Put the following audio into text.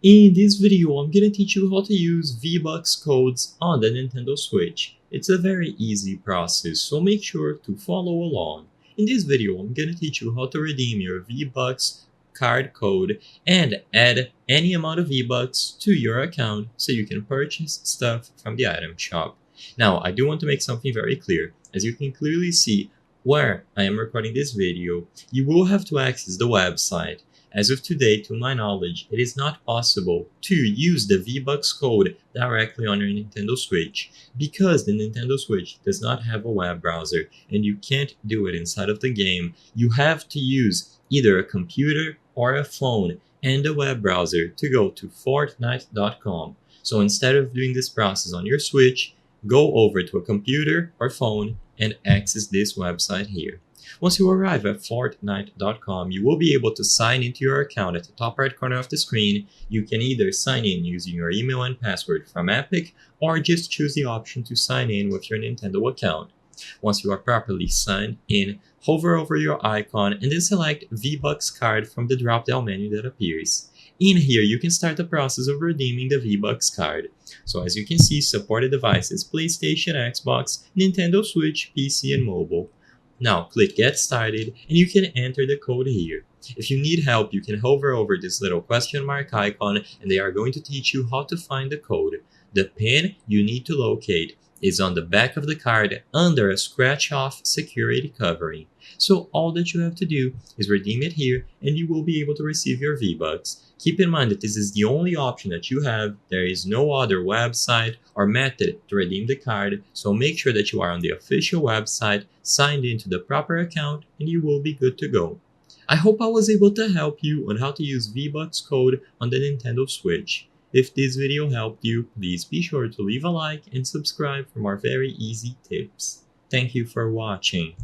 In this video, I'm gonna teach you how to use V-Bucks codes on the Nintendo Switch. It's a very easy process, so make sure to follow along. In this video, I'm gonna teach you how to redeem your V-Bucks card code and add any amount of V-Bucks to your account so you can purchase stuff from the item shop. Now, I do want to make something very clear. As you can clearly see where I am recording this video, you will have to access the website. As of today, to my knowledge, it is not possible to use the V-Bucks code directly on your Nintendo Switch because the Nintendo Switch does not have a web browser and you can't do it inside of the game. You have to use either a computer or a phone and a web browser to go to Fortnite.com. So instead of doing this process on your Switch, go over to a computer or phone and access this website here. Once you arrive at Fortnite.com, you will be able to sign into your account at the top right corner of the screen. You can either sign in using your email and password from Epic, or just choose the option to sign in with your Nintendo account. Once you are properly signed in, hover over your icon and then select V-Bucks card from the drop-down menu that appears. In here, you can start the process of redeeming the V-Bucks card. So as you can see, supported devices: PlayStation, Xbox, Nintendo Switch, PC, and mobile. Now click Get Started and you can enter the code here. If you need help, you can hover over this little question mark icon and they are going to teach you how to find the code. The pin you need to locate is on the back of the card under a scratch-off security covering. So all that you have to do is redeem it here and you will be able to receive your V-Bucks. Keep in mind that this is the only option that you have. There is no other website or method to redeem the card, so make sure that you are on the official website, signed into the proper account, and you will be good to go. I hope I was able to help you on how to use V-Bucks code on the Nintendo Switch. If this video helped you, please be sure to leave a like and subscribe for more very easy tips. Thank you for watching.